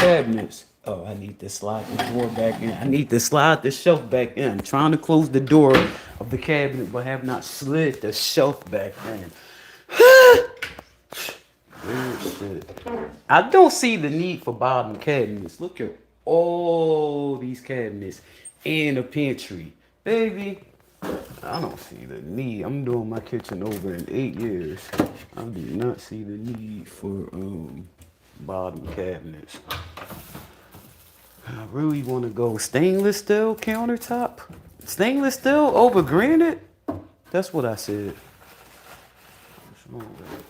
cabinets. Oh, I need to slide the door back in. I need to slide the shelf back in. I'm trying to close the door of the cabinet, but have not slid the shelf back in. Weird shit. I don't see the need for bottom cabinets. Look at all these cabinets in the pantry. Baby, I don't see the need. I'm doing my kitchen over in 8 years. I do not see the need for bottom cabinets. I really want to go stainless steel countertop. Stainless steel over granite? That's what I said. What's wrong with it?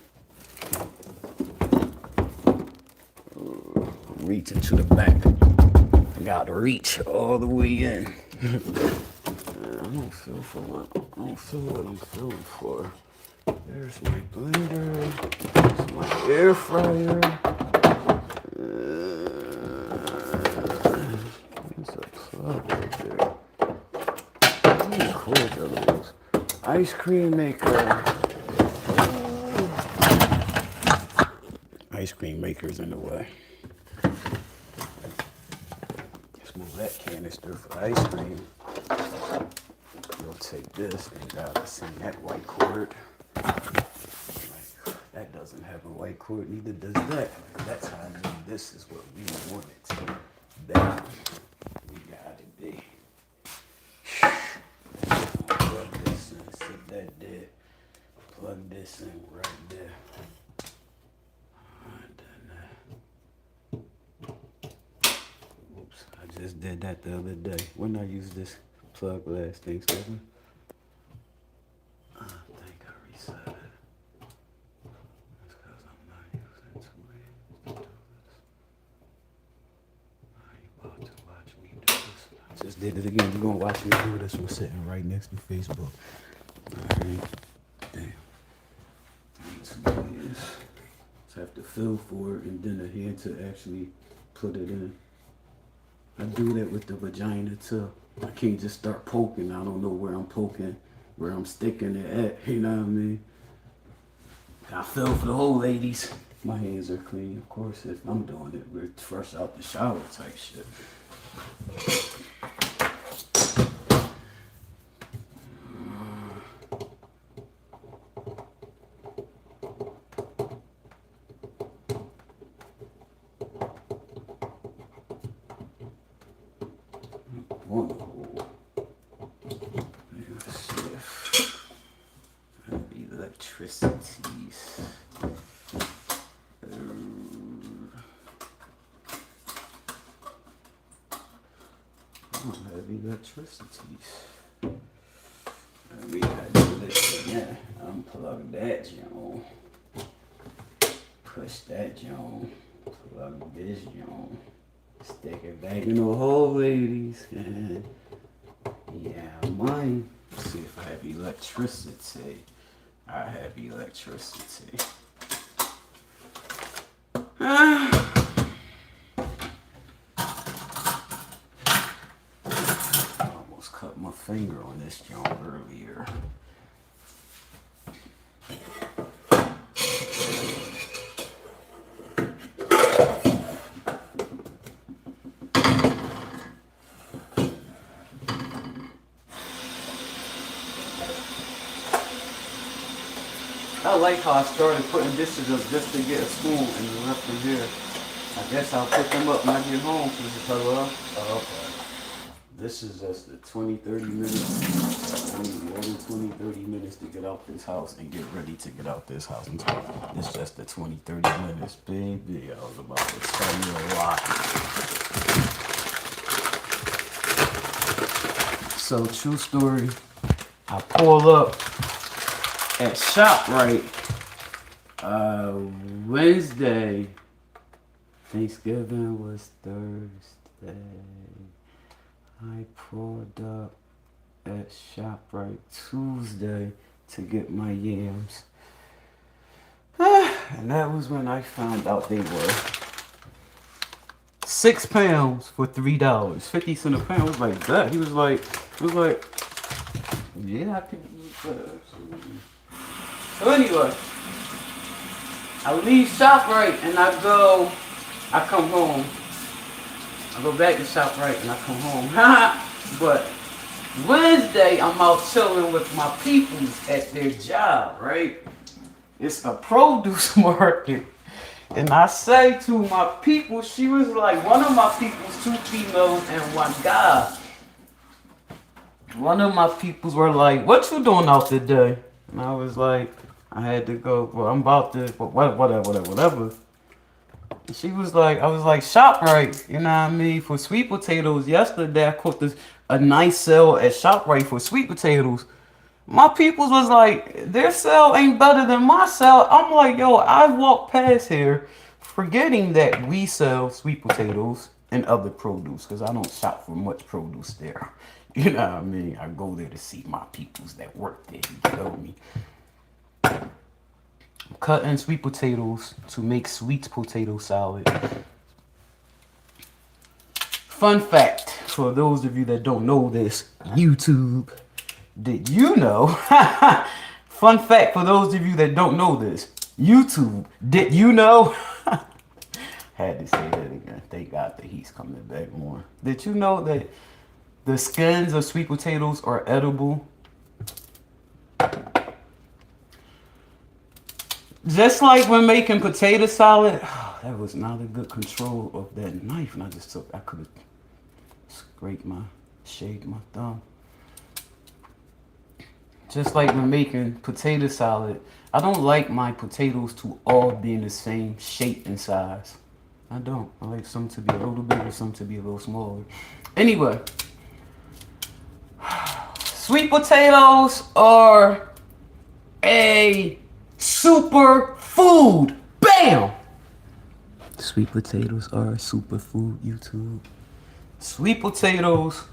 Reaching to the back. I gotta reach all the way in. I don't feel for what I'm feeling for. There's my blender. There's my air fryer. There's a plug right there. How many cords are those? Ice cream maker. Ice cream maker's in the way. Let's move that canister for ice cream. We'll take this and gotta send that white cord. That doesn't have a white cord, neither does that. That's how I know this is what we want it to be. We got it be. Plug this in, sit that there. Plug this in right there. Oops, I just did that the other day. When I used this plug last Thanksgiving, I think I reset it. That's because I'm not using two hands to do this. Are you about to watch me do this? I just did it again. You're going to watch me do this. We're sitting right next to Facebook. Alright. Damn. Two hands. So I have to feel for it and then a hand to actually put it in. I do that with the vagina too. I can't just start poking. I don't know where I'm poking, where I'm sticking it at. You know what I mean? I feel for the whole ladies. My hands are clean, of course. If I'm doing it, we're fresh out the shower type shit. Wonderful. Electricities. I don't have electricities. We gotta do this again. Unplug that joint. Push that joint. Plug this joint. Stick it back in the hole, ladies. And yeah, mine. Let's see if I have electricity. I have electricity. I almost cut my finger on this joint earlier. I like how I started putting dishes up just to get a spoon and left them here. I guess I'll pick them up when I get home. Hello? Oh, okay. This is just the 20-30 minutes. I need more than 20-30 minutes to get out this house and get ready to get out this house. This is just the 20-30 minutes. Baby, I was about to tell you a lot. So, true story. I pull up at ShopRite Wednesday. Thanksgiving was Thursday. I pulled up at ShopRite Tuesday to get my yams. And that was when I found out they were 6 pounds for $3. 50 cents a pound. I was like, that. He was like, yeah, I can use that. Absolutely. So anyway, I leave ShopRite and I come home I go back to ShopRite and I come home. But Wednesday, I'm out chilling with my peoples at their job, right? It's a produce market. And I say to my people, she was like, one of my people's 2 females and 1 guy. One of my peoples were like, what you doing out today? And I was like, I had to go, well, I'm about to, whatever. And she was like, I was like, ShopRite, you know what I mean? For sweet potatoes. Yesterday, I caught a nice sale at ShopRite for sweet potatoes. My peoples was like, their sale ain't better than my sale. I'm like, yo, I walked past here forgetting that we sell sweet potatoes and other produce because I don't shop for much produce there. You know what I mean? I go there to see my peoples that work there. You feel me? I'm cutting sweet potatoes to make sweet potato salad. Fun fact, for those of you that don't know this, YouTube. Did you know? Fun fact for those of you that don't know this. YouTube. Did you know? Had to say that again. Thank God that he's coming back more. Did you know that the skins of sweet potatoes are edible? Just like when making potato salad. That was not a good control of that knife. And I could have shaved my thumb. Just like when making potato salad, I don't like my potatoes to all be in the same shape and size. I don't. I like some to be a little bigger, some to be a little smaller. Anyway, sweet potatoes are a super food. Bam! Sweet potatoes are a superfood, YouTube. Sweet potatoes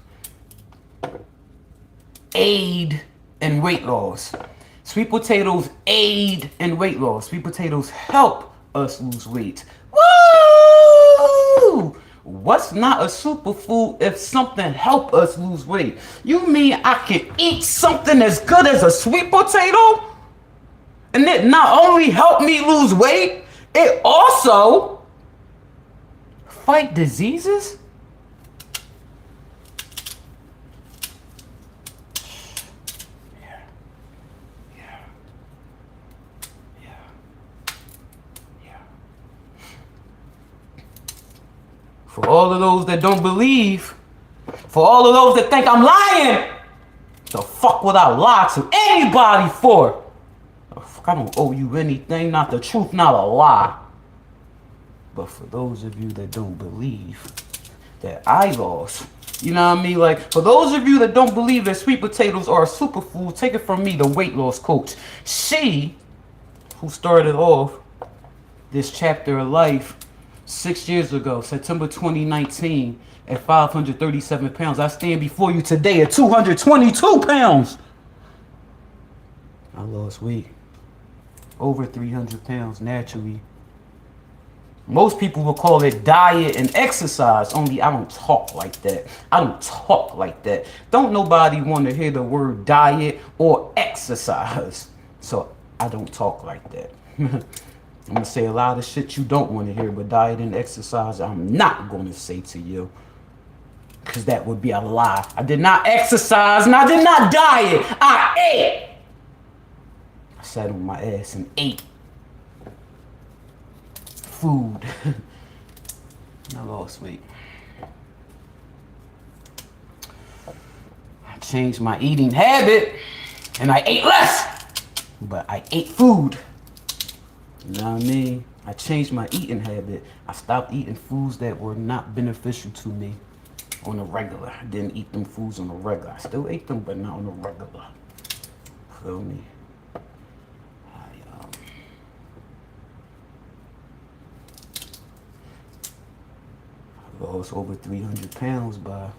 aid in weight loss. Sweet potatoes aid in weight loss. Sweet potatoes help us lose weight. Woo! What's not a superfood if something help us lose weight? You mean I can eat something as good as a sweet potato? And it not only help me lose weight, it also fight diseases? For all of those that don't believe, for all of those that think I'm lying, the fuck would I lie to anybody for? The fuck, I don't owe you anything, not the truth, not a lie. But for those of you that don't believe that I lost, you know what I mean? Like, for those of you that don't believe that sweet potatoes are a superfood, take it from me, the weight loss coach. She, who started off this chapter of life 6 years ago, September 2019, at 537 pounds. I stand before you today at 222 pounds. I lost weight. Over 300 pounds naturally. Most people will call it diet and exercise, only I don't talk like that. I don't talk like that. Don't nobody want to hear the word diet or exercise. So I don't talk like that. I'm going to say a lot of shit you don't want to hear, but diet and exercise, I'm not going to say to you. Because that would be a lie. I did not exercise and I did not diet. I ate. I sat on my ass and ate food. And I lost weight. I changed my eating habit and I ate less. But I ate food. You know what I mean? I changed my eating habit. I stopped eating foods that were not beneficial to me on a regular. I didn't eat them foods on a regular. I still ate them, but not on a regular. Feel me? I lost over 300 pounds by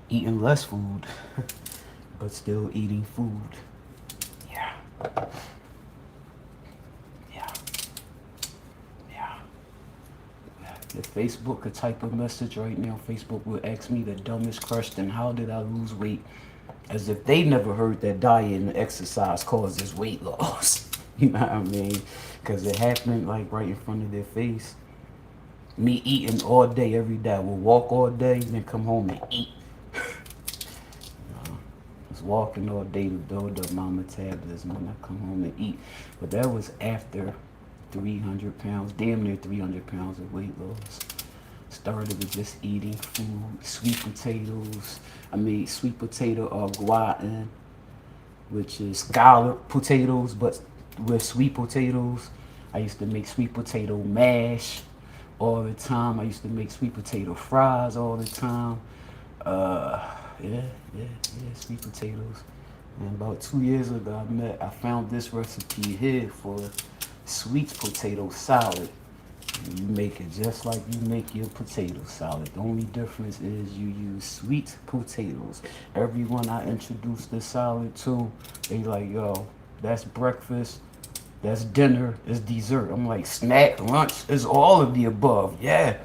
eating less food, but still eating food. Yeah. If Facebook could type a message right now, Facebook would ask me the dumbest question: how did I lose weight? As if they never heard that diet and exercise causes weight loss. You know what I mean? Because it happened like right in front of their face. Me eating all day, every day. I would walk all day, then come home and eat. Was walking all day to build up my metabolism, and I come home and eat. But that was after 300 pounds, damn near 300 pounds of weight loss. Started with just eating food, sweet potatoes. I made sweet potato au gratin, which is scallop potatoes, but with sweet potatoes. I used to make sweet potato mash all the time. I used to make sweet potato fries all the time. Yeah, sweet potatoes. And about 2 years ago, I found this recipe here for sweet potato salad. And you make it just like you make your potato salad. The only difference is you use sweet potatoes. Everyone I introduced this salad to, they like, yo, that's breakfast, that's dinner, it's dessert. I'm like, snack, lunch, it's all of the above. Yeah,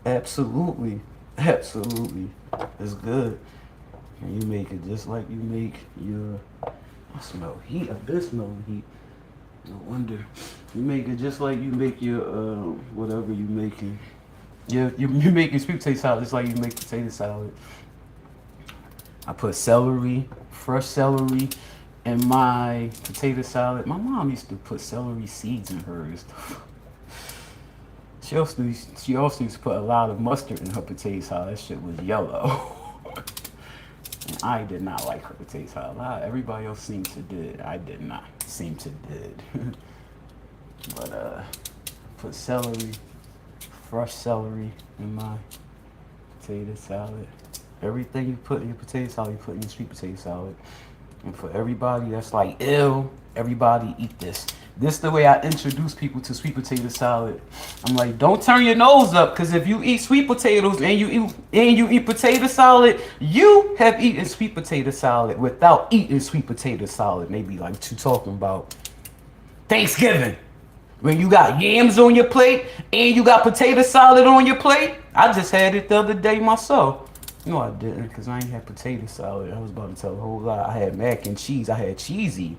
absolutely, absolutely. It's good. And you make it just like you make your, I smell heat, I did smell heat. No wonder. You make it just like you make your, whatever you making. Yeah, you making sweet potato salad just like you make potato salad. I put celery, fresh celery, in my potato salad. My mom used to put celery seeds in hers. She also used to put a lot of mustard in her potato salad. That shit was yellow. And I did not like her potato salad. Everybody else seemed to did. I did not seem to did. But put celery, fresh celery in my potato salad. Everything you put in your potato salad, you put in your sweet potato salad. And for everybody that's like, ew, everybody eat this. This is the way I introduce people to sweet potato salad. I'm like, don't turn your nose up, because if you eat sweet potatoes and you eat potato salad, you have eaten sweet potato salad without eating sweet potato salad. Maybe like you talking about Thanksgiving. When you got yams on your plate and you got potato salad on your plate. I just had it the other day myself. No, I didn't, because I ain't had potato salad. I was about to tell a whole lot. I had mac and cheese. I had cheesy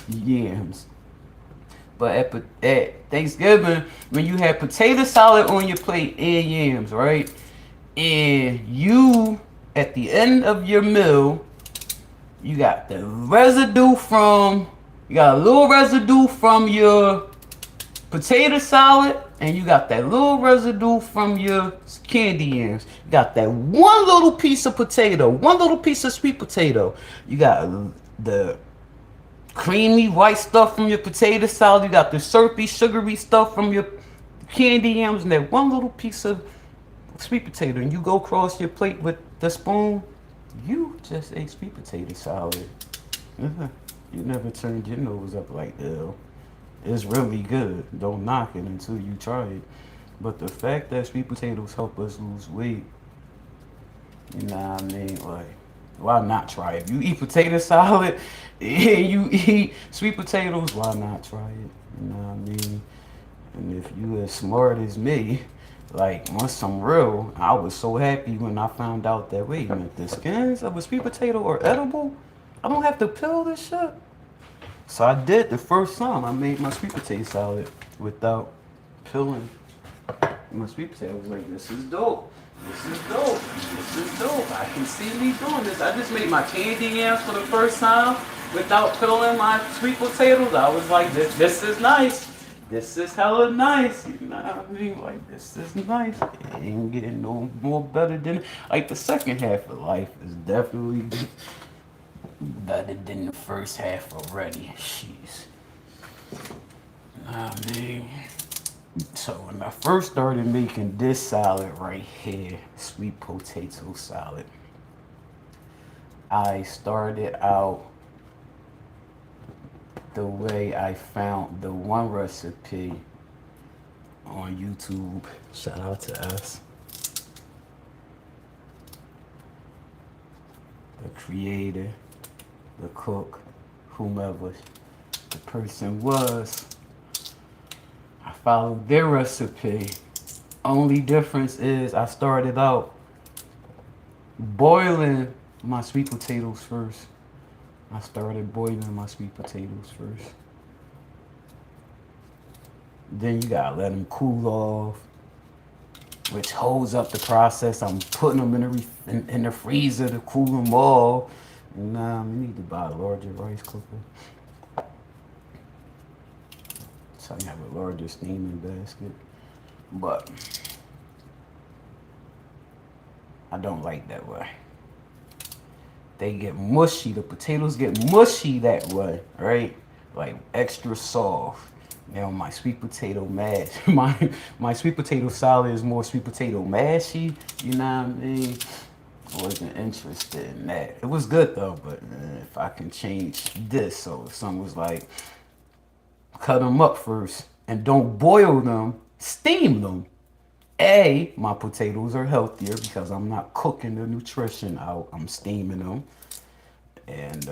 yams. But at Thanksgiving, when you have potato salad on your plate and yams, right? And you, at the end of your meal, you got the residue from, you got a little residue from your potato salad, and you got that little residue from your candy yams. You got that one little piece of potato, one little piece of sweet potato. You got the creamy white stuff from your potato salad. You got the syrupy, sugary stuff from your candy yams, and that one little piece of sweet potato. And you go across your plate with the spoon. You just ate sweet potato salad. You never turned your nose up like that. It's really good. Don't knock it until you try it. But the fact that sweet potatoes help us lose weight, you know what I mean? Like, why not try it? If you eat potato salad and you eat sweet potatoes, why not try it? You know what I mean? And if you as smart as me, like, once some real, I was so happy when I found out that, wait a minute, the skins of a sweet potato are edible? I don't have to peel this shit? So I did the first time. I made my sweet potato salad without peeling my sweet potato. I was like, this is dope. This is dope. This is dope. I can see me doing this. I just made my candy yams for the first time without peeling my sweet potatoes. I was like, this is nice. This is hella nice. You know what I mean? Like, this is nice. It ain't getting no more better than, like, the second half of life is definitely better than the first half already. Jeez. I mean, so when I first started making this salad right here, sweet potato salad, I started out the way I found the one recipe on YouTube. Shout out to us. The creator, the cook, whomever the person was. I followed their recipe. Only difference is I started out boiling my sweet potatoes first. I started boiling my sweet potatoes first. Then you gotta let them cool off, which holds up the process. I'm putting them in in the freezer to cool them off. Nah, we need to buy a larger rice cooker. So I have a larger steaming basket. But I don't like that way. They get mushy. The potatoes get mushy that way, right? Like extra soft. Now my sweet potato mash, my sweet potato salad is more sweet potato mashy. You know what I mean? I wasn't interested in that. It was good though, but if I can change this, so if someone was like, cut them up first and don't boil them, steam them. My potatoes are healthier because I'm not cooking the nutrition out. I'm steaming them. And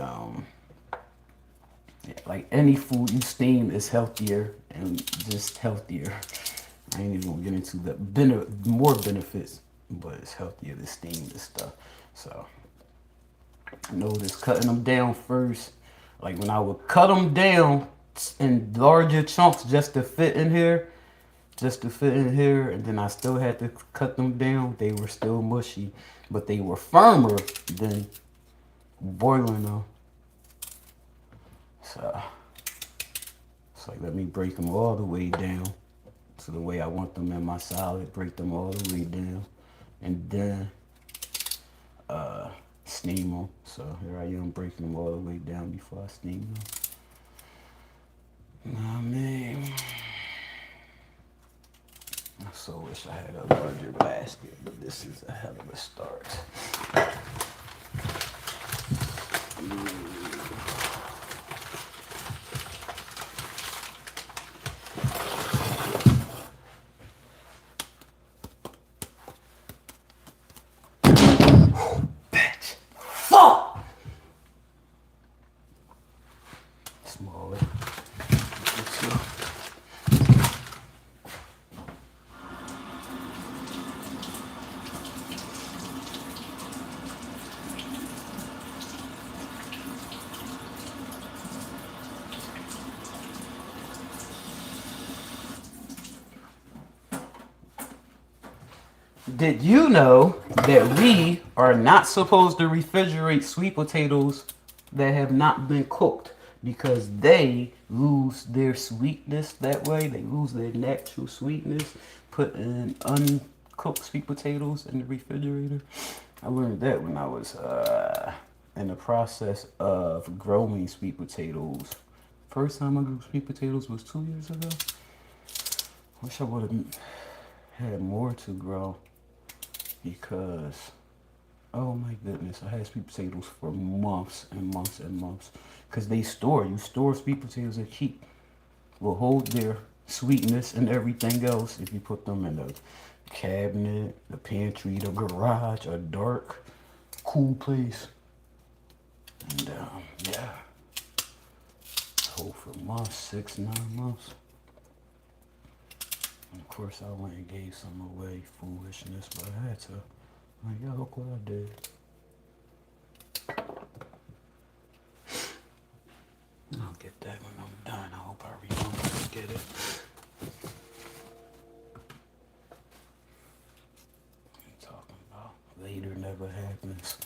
yeah, like any food you steam is healthier and just healthier. I ain't even gonna get into the more benefits, but it's healthier to steam this stuff. So notice cutting them down first. Like when I would cut them down in larger chunks just to fit in here, and then I still had to cut them down. They were still mushy, but they were firmer than boiling them. So it's like let me break them all the way down to the way I want them in my salad. Break them all the way down, and then steam them. So here I am breaking them all the way down before I steam them. Nah, man. I so wish I had a larger basket, but this is a hell of a start. Bitch. Fuck! Smaller. Let's go. Did you know that we are not supposed to refrigerate sweet potatoes that have not been cooked because they lose their sweetness that way? They lose their natural sweetness. Putting uncooked sweet potatoes in the refrigerator. I learned that when I was in the process of growing sweet potatoes. First time I grew sweet potatoes was 2 years ago. Wish I would have had more to grow. Because, oh my goodness, I had sweet potatoes for months and months and months. Because you store sweet potatoes that will hold their sweetness and everything else if you put them in the cabinet, the pantry, the garage, a dark, cool place. And yeah, hold for months, 6, 9 months. And of course, I went and gave some away, foolishness, but I had to. Like, yeah, look what I did. I'll get that when I'm done. I hope I remember to get it. I'm talking about later never happens.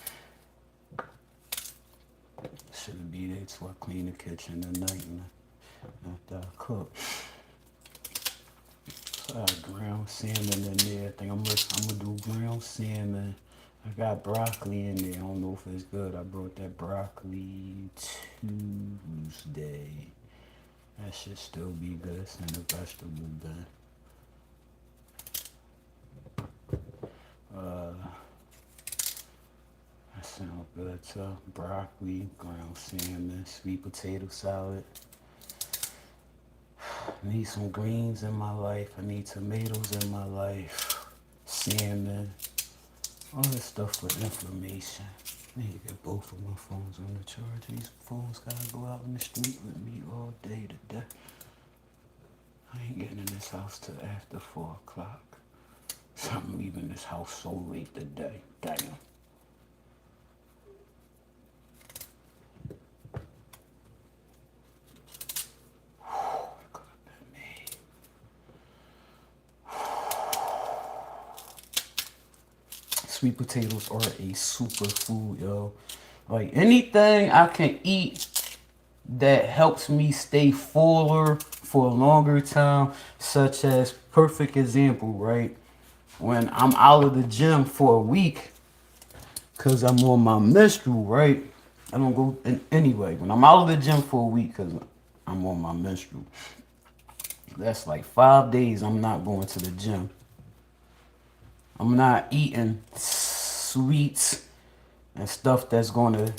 Shouldn't be there till I clean the kitchen at night and after I cook. Ground salmon in there. I think I'm gonna do ground salmon. I got broccoli in there. I don't know if it's good. I brought that broccoli Tuesday. That should still be good. It's in the vegetable bin. That sounds good too. Broccoli, ground salmon, sweet potato salad. I need some greens in my life. I need tomatoes in my life. Salmon. All this stuff for inflammation. I need to get both of my phones on the charge. These phones gotta go out in the street with me all day today. I ain't getting in this house till after 4 o'clock. So I'm leaving this house so late today. Damn. Could have been me. sweet potatoes are a super food, yo. Like anything I can eat that helps me stay fuller for a longer time, such as perfect example, right? When I'm out of the gym for a week, cause I'm on my menstrual, right? I don't go anyway. When I'm out of the gym for a week, cause I'm on my menstrual, that's like 5 days I'm not going to the gym. I'm not eating sweets and stuff that's going to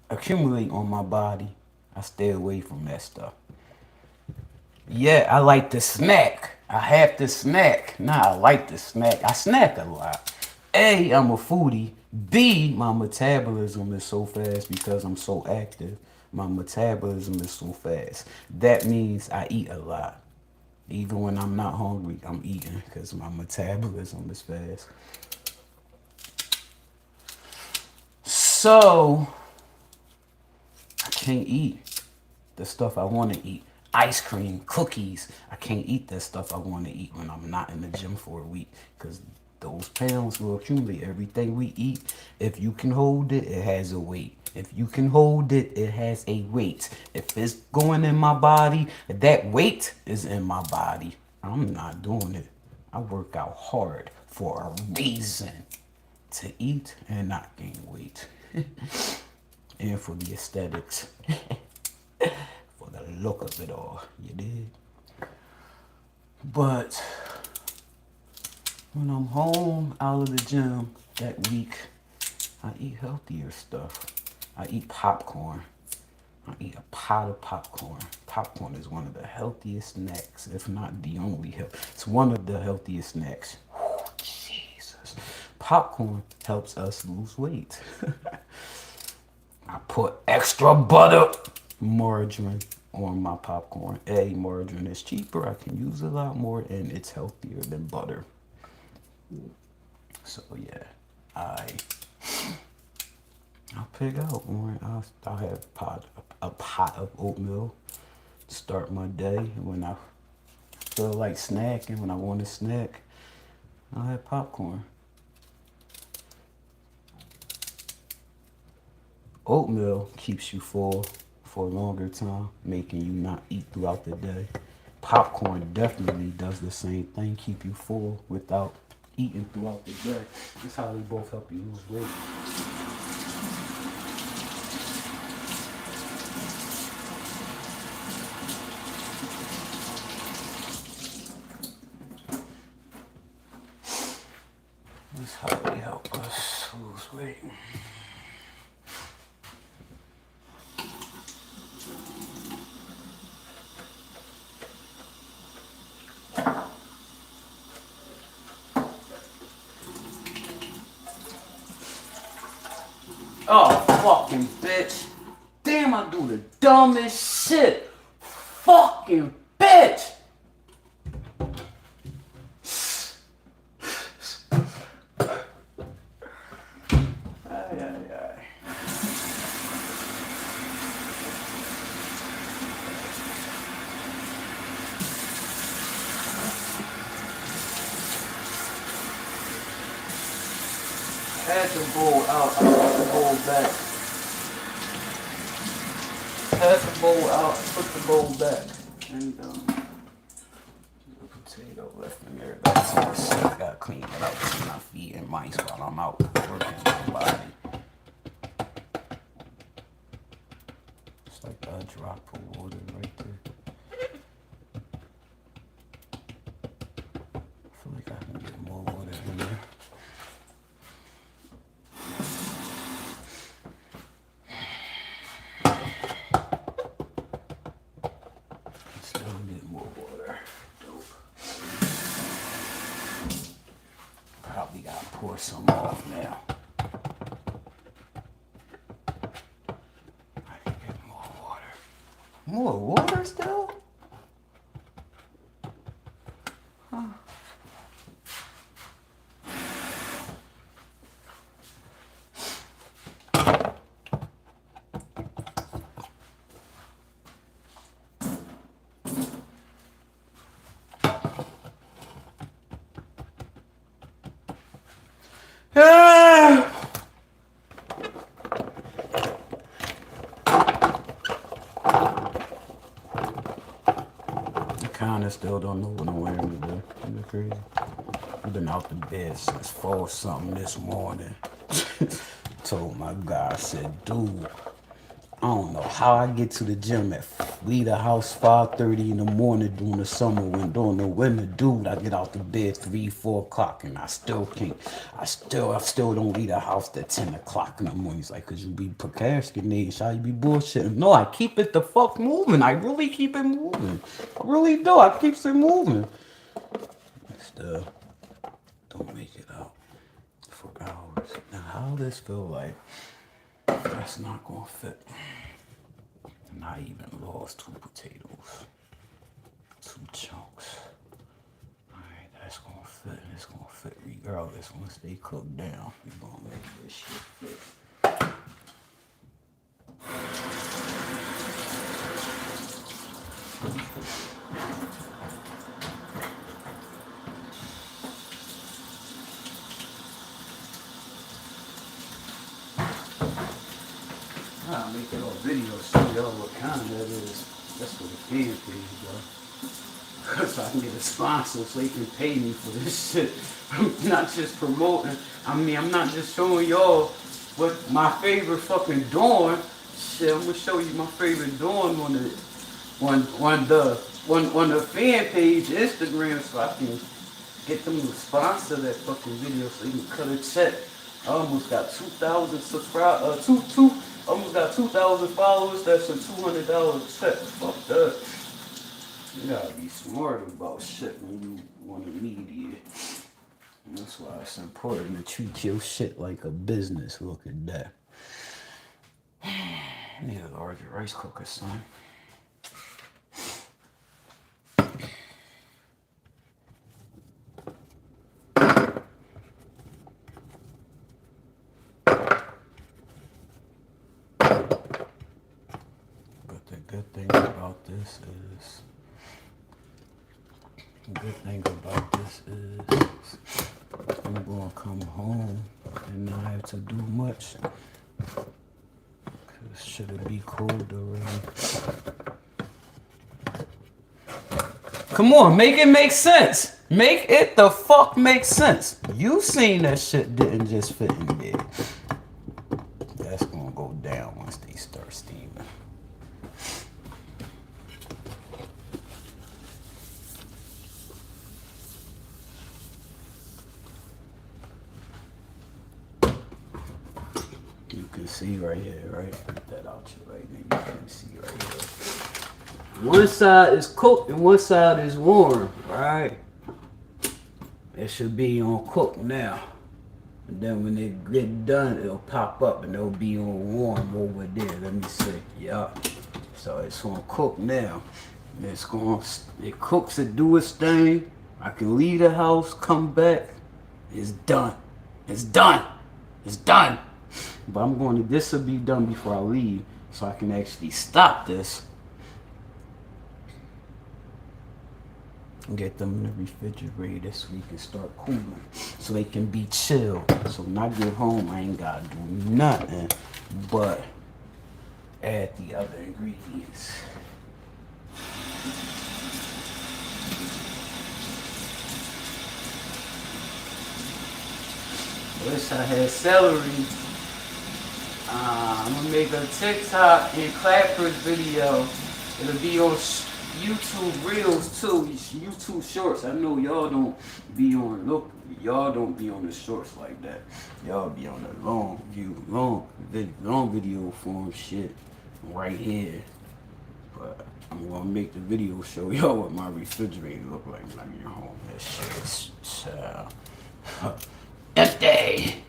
accumulate on my body. I stay away from that stuff. Yeah, I like to snack. I have to snack. Nah, I like to snack. I snack a lot. A, I'm a foodie. B, my metabolism is so fast because I'm so active. My metabolism is so fast. That means I eat a lot. Even when I'm not hungry, I'm eating because my metabolism is fast. So, I can't eat the stuff I want to eat. Ice cream, cookies. I can't eat that stuff I want to eat when I'm not in the gym for a week because those pounds will accumulate. Everything we eat, if you can hold it, it has a weight. If you can hold it, it has a weight. If it's going in my body, that weight is in my body. I'm not doing it. I work out hard for a reason, to eat and not gain weight. And for the aesthetics. For the look of it all. You did? But when I'm home out of the gym that week, I eat healthier stuff. I eat popcorn. I eat a pot of popcorn. Popcorn is one of the healthiest snacks, if not the only health. It's one of the healthiest snacks. Oh, Jesus. Popcorn helps us lose weight. I put extra butter, margarine on my popcorn. A, margarine is cheaper. I can use a lot more, and it's healthier than butter. So yeah, I'll pick out one. I'll have a pot of oatmeal. Start my day when I feel like snacking. When I want to snack, I'll have popcorn. Oatmeal keeps you full for a longer time, making you not eat throughout the day. Popcorn definitely does the same thing, keep you full without eating throughout the day. That's how they both help you lose weight. That's how they help us lose weight. Oh, fucking bitch. Damn, I do the dumbest shit. Fucking bitch. Ay, ay, ay. Had the bowl out, I put the bowl back. Had the bowl out, put the bowl back. And the potato left in there. That's all shit. I gotta clean it out between my feet and mice while I'm out working my body. It's like a drop of water right there. I feel like I can get more water in there. Still get more water. Dope. Probably gotta pour some off now. I can get more water. More water still? Huh. I kinda still don't know what I'm wearing today. Isn't it crazy? I've been out the bed since 4 something this morning. Told my guy, I said, dude, I don't know how I get to the gym at leave the house 5:30 in the morning during the summer when during the winter, dude, I get out the bed 3, 4 o'clock and I still can't. I still don't leave the house at 10 o'clock in the morning. He's like, cause you be procrastinating, shall you be bullshitting? No, I keep it the fuck moving. I really keep it moving. I really do. I keep it moving. Still don't make it out for hours. Now how this feel like? That's not gonna fit. And I even lost 2 potatoes. 2 chunks. Alright, that's gonna fit. And it's gonna fit regardless once they cook down. We're gonna make this shit fit. I'll make it all video, show y'all what kind that is. That's for the fan page, bro. So I can get a sponsor so they can pay me for this shit. I'm not just promoting. I mean, I'm not just showing y'all what my favorite fucking Dawn. Shit, I'm gonna show you my favorite Dawn on the fan page, Instagram, so I can get them to sponsor that fucking video so they can cut a check. I almost got 2,000 subscribers, almost got 2,000 followers. That's a $200 check. Fuck that. You gotta be smart about shit when you want to media. And that's why it's important to treat your shit like a business. Look at that. I need a larger rice cooker, son. Good thing about this is I'm gonna come home and not have to do much. Cause should it be cold already? Come on, make it make sense. Make it the fuck make sense. You seen that shit didn't just fit in there. That's gonna go down once they start steaming. You can see right here, right? Put that out you right now. You can see right here. One side is cooked and one side is warm, right? It should be on cook now. And then when it get done, it'll pop up and it'll be on warm over there. Let me see. Yup. So it's on cook now. It cooks and do its thing. I can leave the house, come back. It's done. It's done. It's done. But this will be done before I leave, so I can actually stop this and get them in the refrigerator so we can start cooling, so they can be chilled. So when I get home, I ain't gotta do nothing but add the other ingredients. Wish I had celery. I'm gonna make a TikTok and clappers video. It'll be on YouTube Reels too, YouTube Shorts. I know y'all don't be on the shorts like that. Y'all be on the long video form shit right here. But I'm gonna make the video show y'all what my refrigerator look like when I get home. That shit's empty.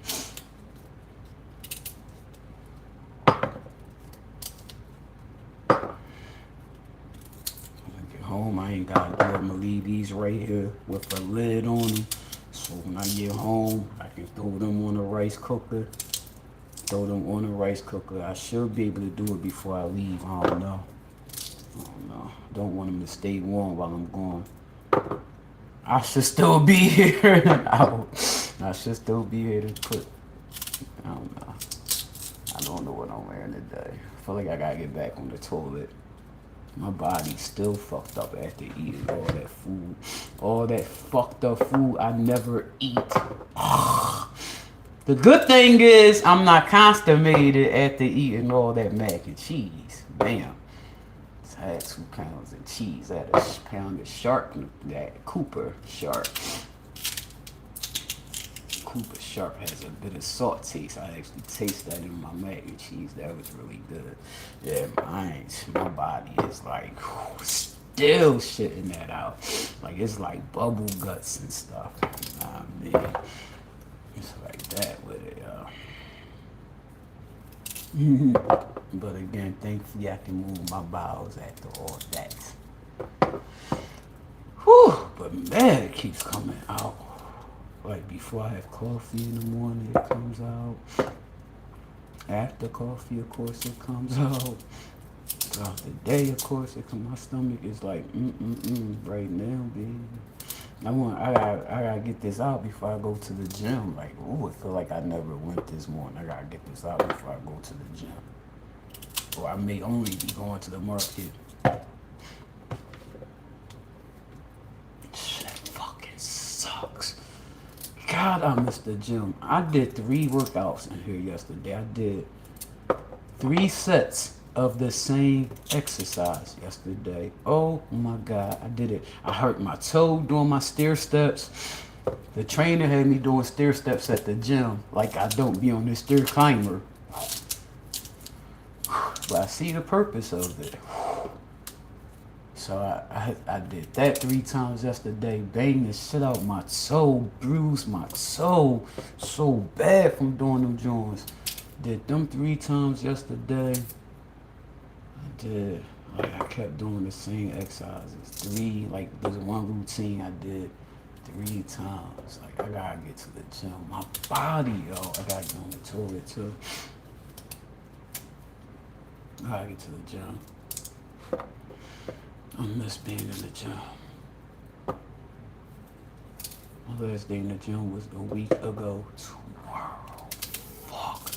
Home, I ain't gotta do it. I'm gonna leave these right here with a lid on them. So when I get home, I can throw them on the rice cooker. I should be able to do it before I leave. I don't know. Don't want them to stay warm while I'm gone. I should still be here in an hour. I should still be able to put, I don't know. I don't know what I'm wearing today. I feel like I gotta get back on the toilet. My body's still fucked up after eating all that food. All that fucked up food I never eat. The good thing is I'm not constipated after eating all that mac and cheese. Bam. I had 2 pounds of cheese. I had a pound of sharp, that Cooper Sharp. Cooper Sharp has a bit of salt taste. I actually taste that in my mac and cheese. That was really good. Yeah, my body is like still shitting that out. Like it's like bubble guts and stuff. I mean, it's like that with it, But again, thankfully I can move my bowels after all that. Whew, but man, it keeps coming out. Like before I have coffee in the morning, it comes out. After coffee, of course, it comes out. Throughout the day, of course, it comes. My stomach is like, right now, baby. I gotta get this out before I go to the gym. Like, ooh, I feel like I never went this morning. I gotta get this out before I go to the gym. Or I may only be going to the market. Shit fucking sucks. God, I missed the gym. I did 3 workouts in here yesterday. I did 3 sets of the same exercise yesterday. Oh my God, I did it. I hurt my toe doing my stair steps. The trainer had me doing stair steps at the gym like I don't be on this stair climber. But I see the purpose of it. So I did that 3 times yesterday. Banged the shit out my toe, bruised my toe so bad from doing them joints. Did them 3 times yesterday. I kept doing the same exercises. 3, like there's one routine I did 3 times. Like I gotta get to the gym. My body, yo, I gotta get on the toilet too. I gotta get to the gym. I miss being in the gym. My last day in the gym was a week ago. Tomorrow. Fuck.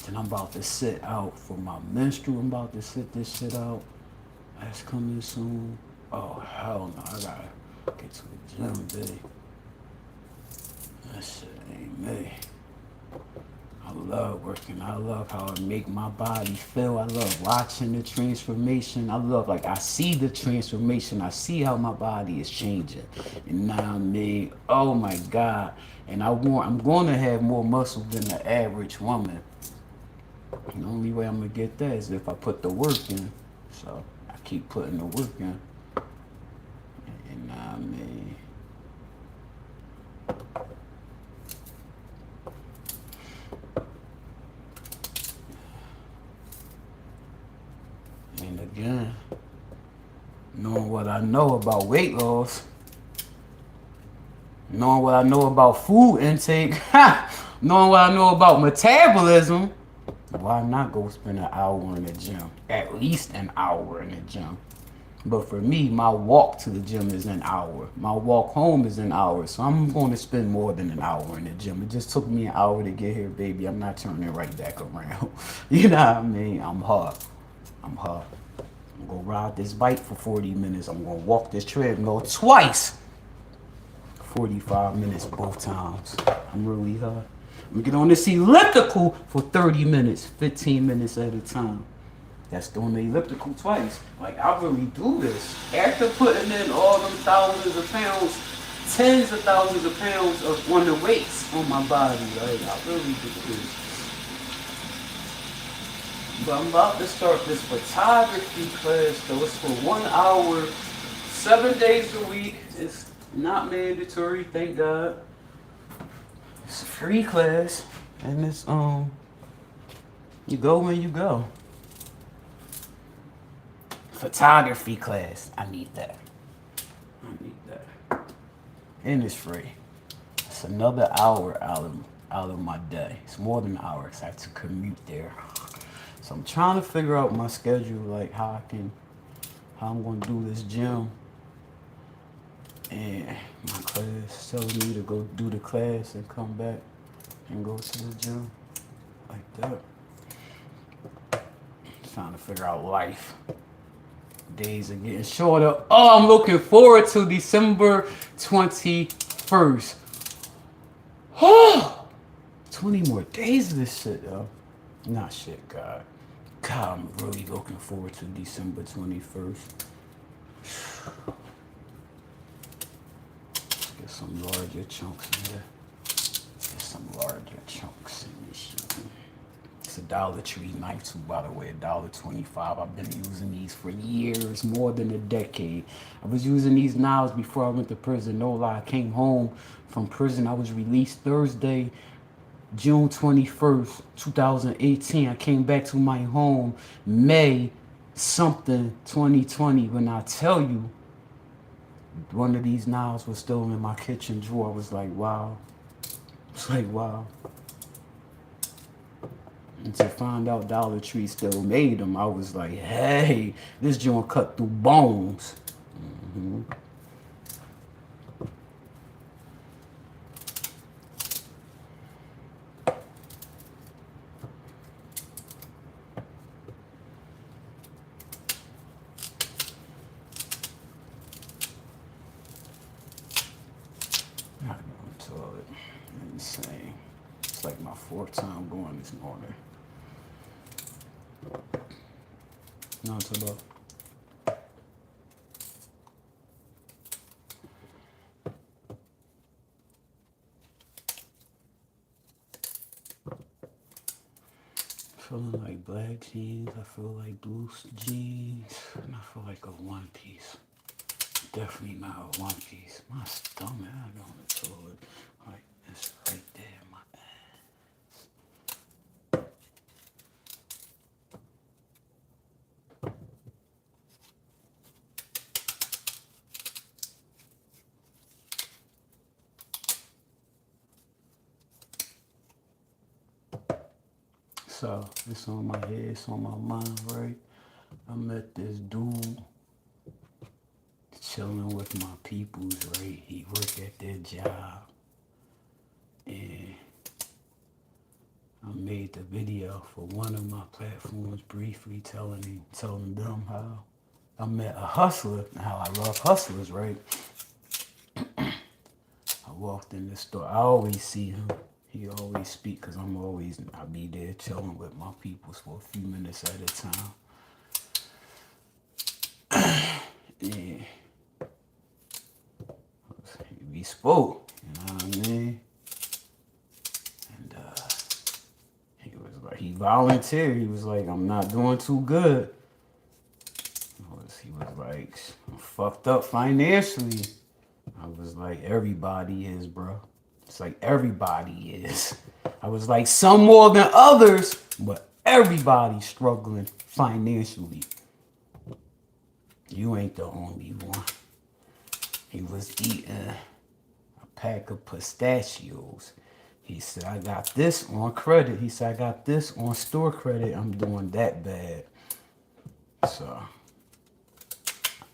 Then I'm about to sit out for my menstrual. I'm about to sit this shit out. That's coming soon. Oh, hell no. I gotta get to the gym, baby. That shit ain't me. I love working. I love how it make my body feel. I love watching the transformation. I love, like, I see the transformation. I see how my body is changing. And now I mean, oh my God. And I'm going to have more muscle than the average woman. And the only way I'm going to get that is if I put the work in. So I keep putting the work in. And now I mean, and again, knowing what I know about weight loss, knowing what I know about food intake, knowing what I know about metabolism, why not go spend an hour in the gym? At least an hour in the gym. But for me, my walk to the gym is an hour. My walk home is an hour. So I'm going to spend more than an hour in the gym. It just took me an hour to get here, baby. I'm not turning right back around. You know what I mean? I'm hard. I'm going to ride this bike for 40 minutes. I'm going to walk this treadmill twice. 45 minutes both times. I'm really hard. I'm going to get on this elliptical for 30 minutes, 15 minutes at a time. That's doing the elliptical twice. Like, I really do this. After putting in all them thousands of pounds, tens of thousands of pounds on the weights on my body, like, I really do this. But I'm about to start this photography class, though. It's for 1 hour, 7 days a week. It's not mandatory, thank God. It's a free class, and it's you go when you go. Photography class. I need that. And it's free. It's another hour out of my day. It's more than an hour because I have to commute there. So I'm trying to figure out my schedule, like how I'm gonna do this gym. And my class telling me to go do the class and come back and go to the gym like that. Trying to figure out life. Days are getting shorter. Oh, I'm looking forward to December 21st. Oh, 20 more days of this shit, yo. Not shit, God. God, I'm really looking forward to December 21st. Let's get some larger chunks in there. Get some larger chunks in this shit. It's a Dollar Tree knife too, by the way, $1.25. I've been using these for years, more than a decade. I was using these knives before I went to prison. No lie, I came home from prison. I was released Thursday, June 21st, 2018. I came back to my home May something 2020. When I tell you, one of these knives was still in my kitchen drawer. I was like, wow. It's like, wow. And to find out Dollar Tree still made them, I was like, hey, this joint cut through bones. Mm-hmm. I go to the toilet. Insane. It's like my fourth time going this morning. No, it's about. Feeling like black jeans, I feel like blue jeans, and I feel like a one piece. Definitely not a one piece. My stomach, I go on the toilet. Like, it's right there, my So, it's on my head, it's on my mind, right? I met this dude chilling with my peoples, right? He worked at their job. And I made the video for one of my platforms briefly telling them how I met a hustler and how I love hustlers, right? I walked in the store. I always see him. He always speak because I be there chilling with my peoples for a few minutes at a time. Yeah. We spoke, you know what I mean? And he was like, he volunteered. He was like, I'm not doing too good. He was like, I'm fucked up financially. I was like, everybody is, bro. It's like everybody is. I was like, some more than others, but everybody's struggling financially. You ain't the only one. He was eating a pack of pistachios. He said, I got this on credit. He said, I got this on store credit. I'm doing that bad. So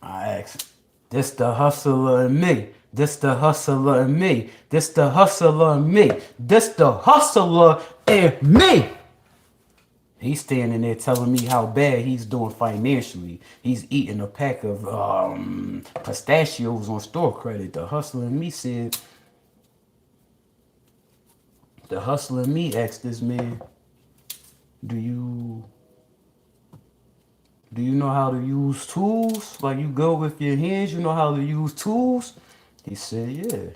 I asked, this the hustler in me. This the hustler in me. This the hustler in me. This the hustler in me. He's standing there telling me how bad he's doing financially. He's eating a pack of pistachios on store credit. The hustler in me said, the hustler in me asked this man, do you know how to use tools? Like, you go with your hands, you know how to use tools? He said, yeah.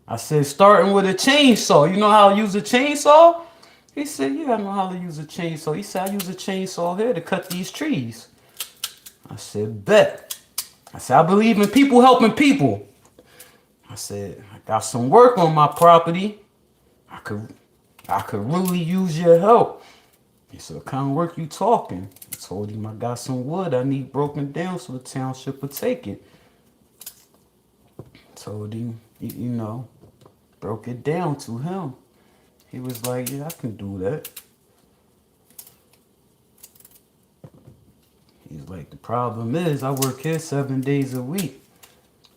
I said, starting with a chainsaw. You know how to use a chainsaw? He said, yeah, I know how to use a chainsaw. He said, I use a chainsaw here to cut these trees. I said, bet. I said, I believe in people helping people. I said, I got some work on my property. I could really use your help. He said, what kind of work you talking? I told him I got some wood I need broken down so the township would take it. Told him, you know, broke it down to him. He was like, yeah, I can do that. He's like, the problem is I work here 7 days a week.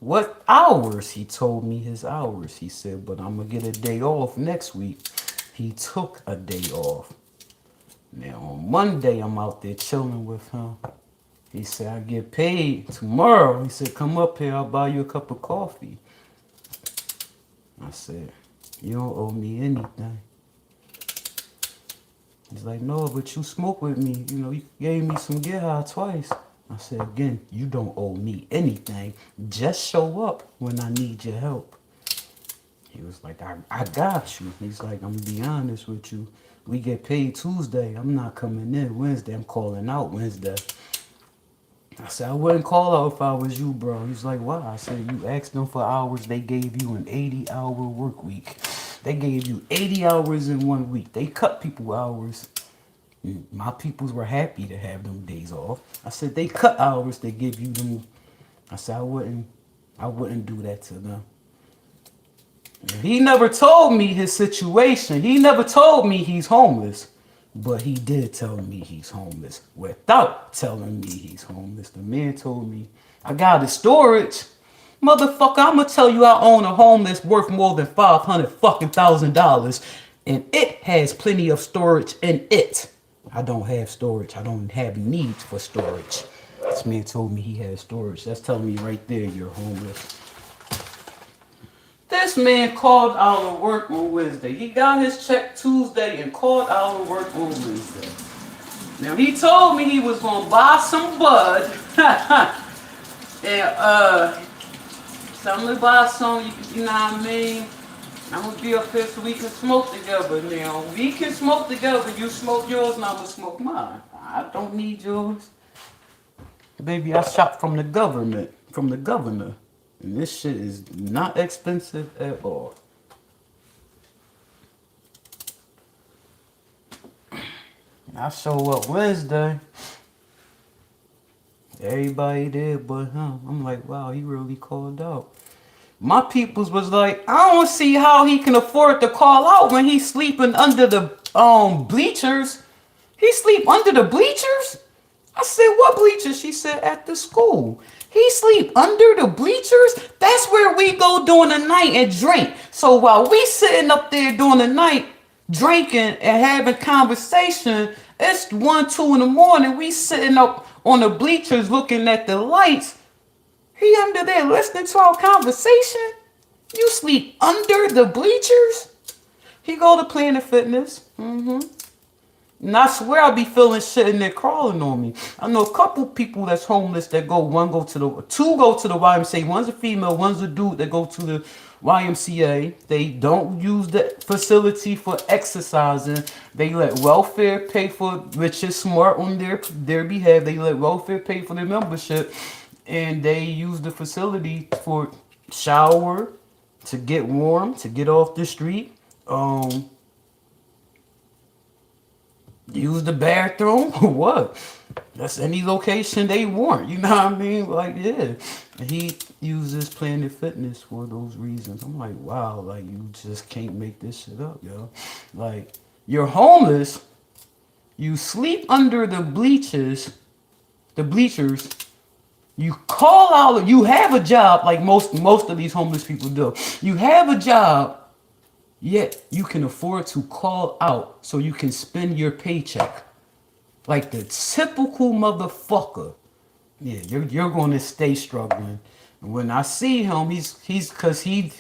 What hours? He told me his hours. He said, but I'm gonna get a day off next week. He took a day off. Now on Monday, I'm out there chilling with him. He said, I get paid tomorrow. He said, come up here, I'll buy you a cup of coffee. I said, you don't owe me anything. He's like, no, but you smoke with me. You know, you gave me some get high twice. I said, again, you don't owe me anything. Just show up when I need your help. He was like, I got you. He's like, I'm gonna be honest with you. We get paid Tuesday. I'm not coming in Wednesday. I'm calling out Wednesday. I said, I wouldn't call out if I was you, bro. He's like, why? I said, you asked them for hours. They gave you an 80-hour work week. They gave you 80 hours in 1 week. They cut people hours. My peoples were happy to have them days off. I said, they cut hours. They give you them. I said, I wouldn't do that to them. He never told me his situation. He never told me he's homeless. But he did tell me he's homeless without telling me he's homeless. The man told me, I got a storage. Motherfucker, I'm gonna tell you I own a home that's worth more than $500,000 and it has plenty of storage in it. I don't have storage. I don't have needs for storage. This man told me he had storage. That's telling me right there you're homeless. This man called out of work on Wednesday. He got his check Tuesday and called out of work on Wednesday. Now he told me he was gonna buy some bud. And so I'm gonna buy some, you know what I mean? I'm gonna be up here so we can smoke together now. We can smoke together. You smoke yours and I'm gonna smoke mine. I don't need yours. Baby, I shop from the government, from the governor. And this shit is not expensive at all. I show up Wednesday. Everybody there but him. I'm like, wow, he really called out. My peoples was like, I don't see how he can afford to call out when he's sleeping under the bleachers. He sleep under the bleachers? I said, what bleachers? She said, at the school. He sleep under the bleachers? That's where we go during the night and drink. So while we sitting up there during the night, drinking and having conversation, it's 1, 2 in the morning. We sitting up on the bleachers looking at the lights. He under there listening to our conversation? You sleep under the bleachers? He go to Planet Fitness. And I swear I be feeling shit in there crawling on me. I know a couple people that's homeless that go, two go to the YMCA. One's a female, one's a dude that go to the YMCA. They don't use the facility for exercising. They let welfare pay for, which is smart on their behalf. They let welfare pay for their membership. And they use the facility for shower, to get warm, to get off the street. Use the bathroom or what? That's any location they want. You know what I mean? Like, yeah. And he uses Planet Fitness for those reasons. I'm like, wow, like you just can't make this shit up, yo. Like, you're homeless, you sleep under the bleachers, you call out, you have a job like most of these homeless people do. You have a job. Yet you can afford to call out so you can spend your paycheck. Like the typical motherfucker. Yeah, you're going to stay struggling. And when I see him, he's cause he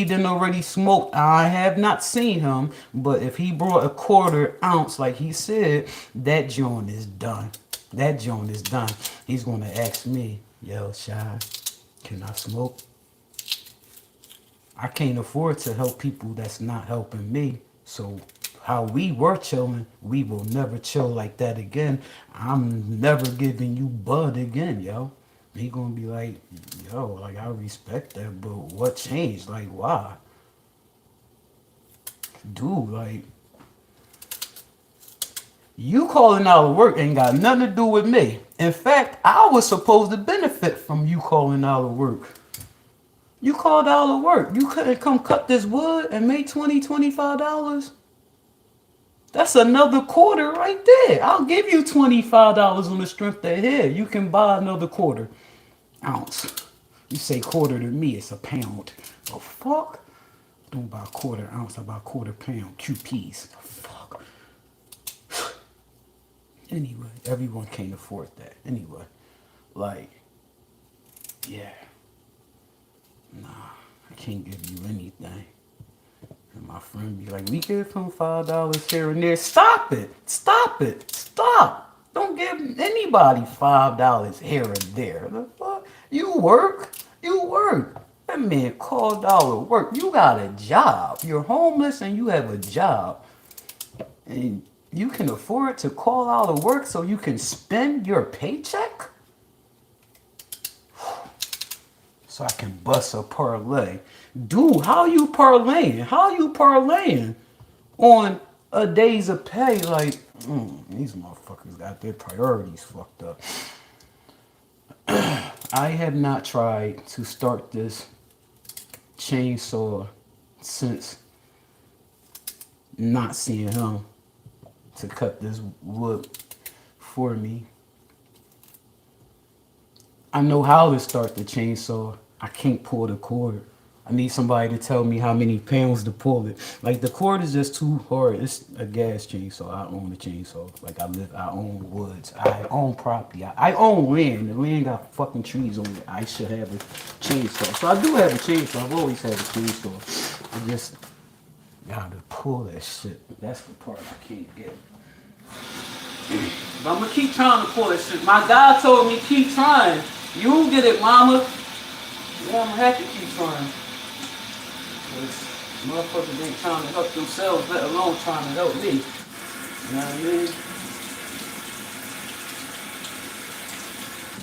done already smoked. I have not seen him, but if he brought a 1/4 ounce, like he said, that joint is done. That joint is done. He's going to ask me, yo, Shy, can I smoke? I can't afford to help people that's not helping me. So how we were chilling, we will never chill like that again. I'm never giving you bud again, yo. He gonna be like, yo, like I respect that, but what changed? Like why? Dude, like you calling out of work ain't got nothing to do with me. In fact, I was supposed to benefit from you calling out of work. You called out of work. You couldn't come cut this wood and make $20, $25? That's another 1/4 right there. I'll give you $25 on the strength that here. You can buy another 1/4 ounce. You say quarter to me, it's a pound. The fuck? Don't buy a quarter ounce, I buy a quarter pound. QPs. The fuck? Anyway, everyone can't afford that. Anyway, like, yeah. Nah, I can't give you anything. And my friend be like, we give him $5 here and there. Stop it. Stop it. Stop. Don't give anybody $5 here and there. The fuck? You work. You work. That man called out to work. You got a job. You're homeless and you have a job. And you can afford to call out of work so you can spend your paycheck? So I can bust a parlay. Dude, how you parlaying? How you parlaying on a days of pay? Like, these motherfuckers got their priorities fucked up. I have not tried to start this chainsaw since not seeing him to cut this wood for me. I know how to start the chainsaw. I can't pull the cord. I need somebody to tell me how many pounds to pull it. Like, the cord is just too hard. It's a gas chainsaw. I own the chainsaw. Like, I own woods. I own property. I own land. The land got fucking trees on it. I should have a chainsaw. So I do have a chainsaw. I've always had a chainsaw. I just gotta pull that shit. That's the part I can't get. But I'm gonna keep trying to pull that shit. My guy told me keep trying. You'll get it, mama. Yeah, I'm gonna have to keep trying. Cause motherfuckers ain't trying to help themselves, let alone trying to help me. You know what I mean?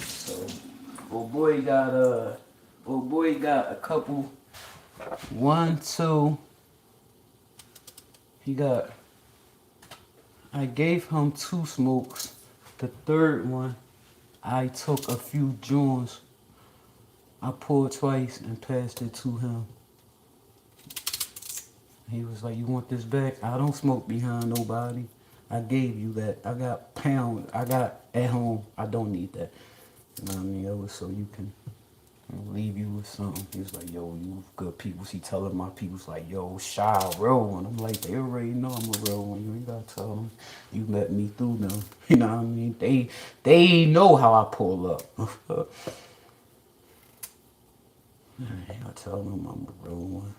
So, old boy got a couple. 1, 2. I gave him 2 smokes. The third one, I took a few joints. I pulled twice and passed it to him. He was like, you want this back? I don't smoke behind nobody. I gave you that. I got pound. I got at home. I don't need that. You know what I mean? It was so you can leave you with something. He was like, yo, you good people. He telling my people's like, yo, shy, real one. I'm like, they already know I'm a real one. You ain't gotta tell them. You met me through them. You know what I mean? They know how I pull up. I tell them I'm a real one.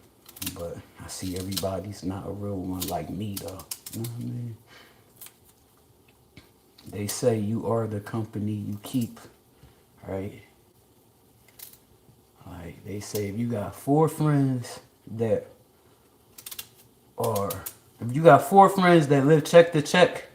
But I see everybody's not a real one like me, though. You know what I mean? They say you are the company you keep, right? Like, they say if you got 4 friends that live check to check,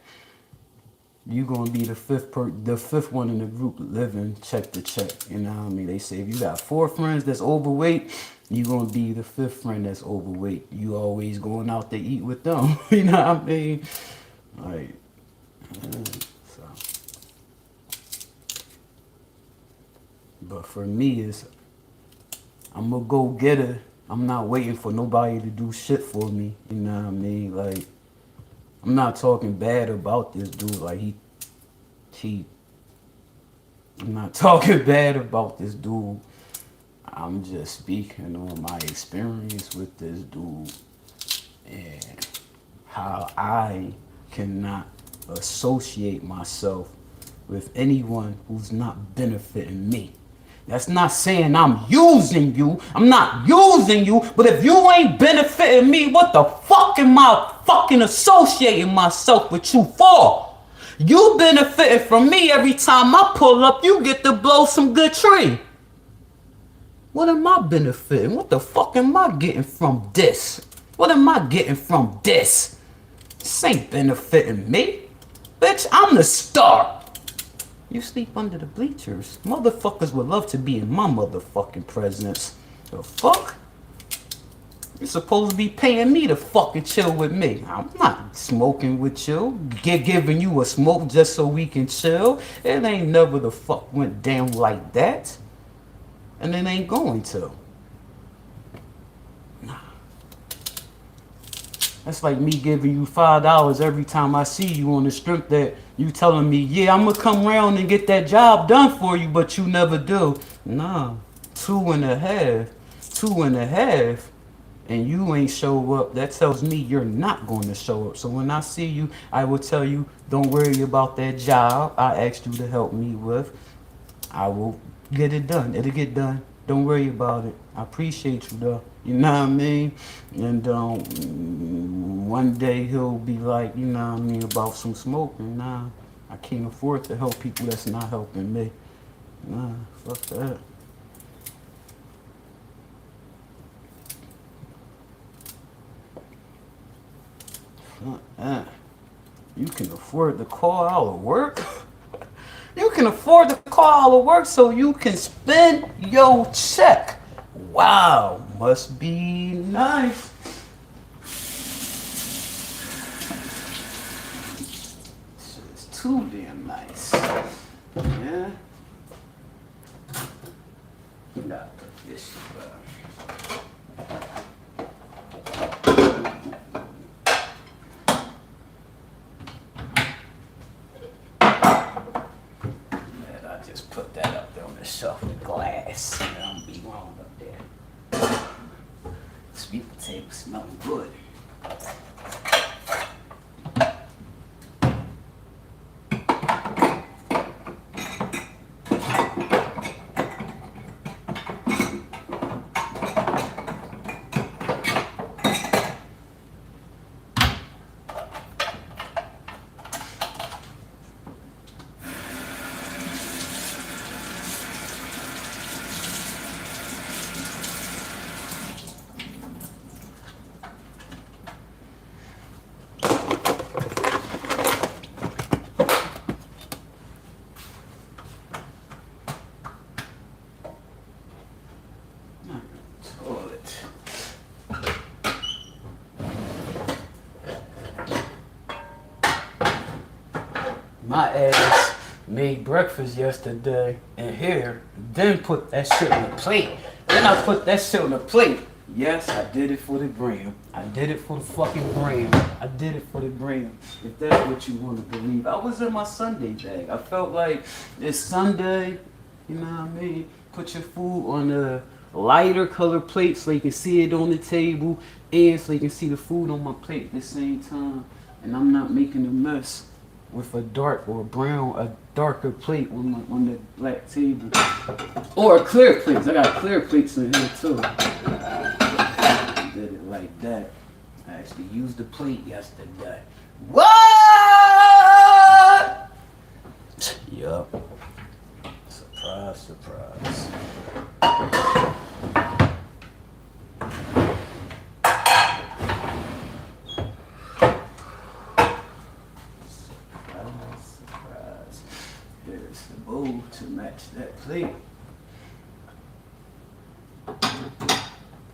you gonna be the fifth one in the group living check to check. You know what I mean? They say if you got 4 friends that's overweight, you gonna be the 5th friend that's overweight. You always going out to eat with them. You know what I mean? Like, so. But for me, I'm a go-getter. I'm not waiting for nobody to do shit for me. You know what I mean? Like, I'm not talking bad about this dude. Like, I'm not talking bad about this dude. I'm just speaking on my experience with this dude and how I cannot associate myself with anyone who's not benefiting me. That's not saying I'm using you. I'm not using you. But if you ain't benefiting me, what the fuck am I fucking associating myself with you for? You benefiting from me every time I pull up, you get to blow some good tree. What am I benefiting? What the fuck am I getting from this? What am I getting from this? This ain't benefiting me. Bitch, I'm the star. You sleep under the bleachers. Motherfuckers would love to be in my motherfucking presence. The fuck? You're supposed to be paying me to fucking chill with me. I'm not smoking with you. Giving you a smoke just so we can chill. It ain't never the fuck went down like that. And it ain't going to. Nah. That's like me giving you $5 every time I see you on the strip that you telling me, yeah, I'm gonna come around and get that job done for you, but you never do. Nah. two and a half, two and a half, and you ain't show up, that tells me you're not going to show up. So when I see you, I will tell you, don't worry about that job I asked you to help me with. I will get it done. It'll get done. Don't worry about it. I appreciate you though. You know what I mean? And one day he'll be like, you know what I mean, about some smoking. Nah, I can't afford to help people that's not helping me. Nah, fuck that. You can afford to call out of work? You can afford to call out of work so you can spend your check. Wow, must be nice. It's too damn nice. Yeah. You gotta put this shit up. Just put that up there on the shelf with glass. Don't be wrong up there. Sweet potato smelling good. My ass made breakfast yesterday in here, then put that shit on the plate. Then I put that shit on the plate. Yes, I did it for the gram. I did it for the fucking gram. I did it for the gram. If that's what you want to believe. I was in my Sunday bag. I felt like it's Sunday, you know what I mean? Put your food on a lighter color plate so you can see it on the table and so you can see the food on my plate at the same time. And I'm not making a mess with a dark or brown, a darker plate on the black table. Or clear plates. I got clear plates in here too. I did it like that. I actually used the plate yesterday. What? Yup. Surprise, surprise. To match that plate.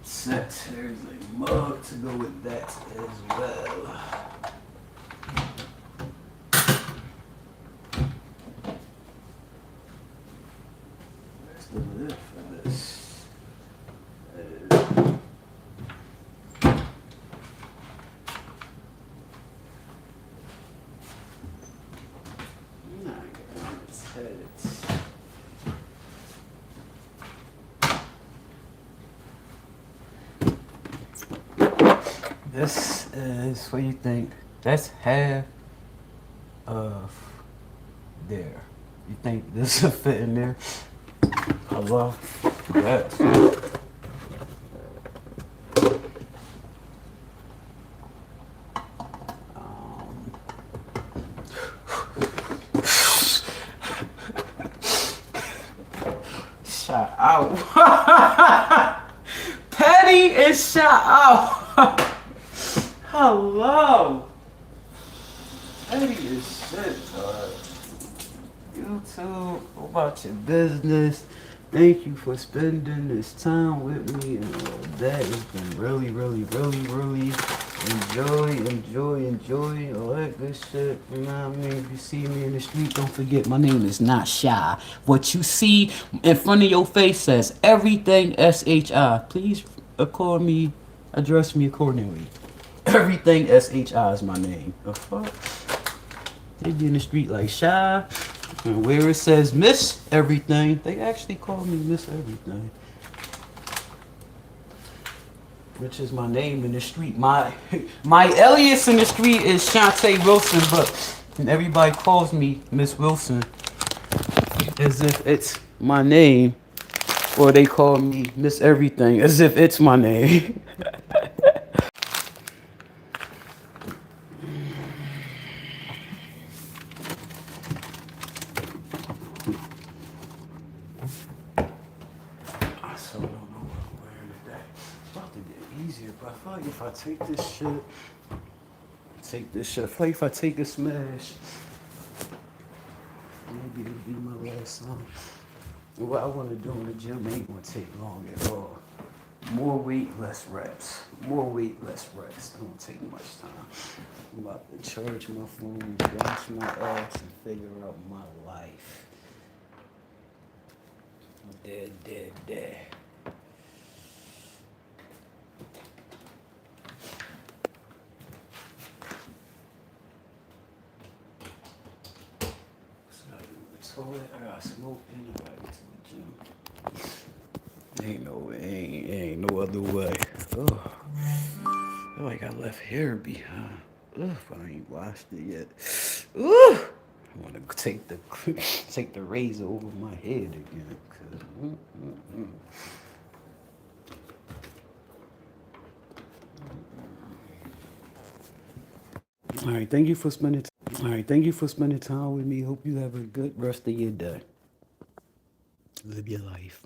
Set, there's a mug to go with that as well. That's the lid for this. This is, what do you think? That's half of there. You think this will fit in there? I love that. Shot out. Petty is shot out. Hello. Petty is shit, dog. YouTube, go about your business. Thank you for spending this time with me and all that. It's been really enjoy all that good shit. You know what I mean? If you see me in the street, don't forget my name is not Shy. What you see in front of your face says everything SHI. Please address me accordingly. Everything SHI is my name. The fuck? They be in the street like Shy. And where it says Miss Everything, they actually call me Miss Everything. which is my name in the street. My alias in the street is Shantae Wilson, but everybody calls me Miss Wilson as if it's my name, or they call me Miss Everything as if it's my name. I still don't know what I'm wearing today. It's about to get easier, but I feel like if I take this shit, I feel like if I take a smash, maybe it'll be my last song. What I want to do in the gym ain't gonna take long at all. More weight, less reps. More weight, less reps. Don't take much time. I'm about to charge my phone, wash my ass, and figure out my life. Dead. Toilet, I got smoke anyway to the gym. Ain't no other way. Oh, I feel like I left hair behind. Ugh, but I ain't washed it yet. Ooh, I want to take the razor over my head again. All right, thank you for spending. All right, thank you for spending time with me. Hope you have a good rest of your day. Live your life.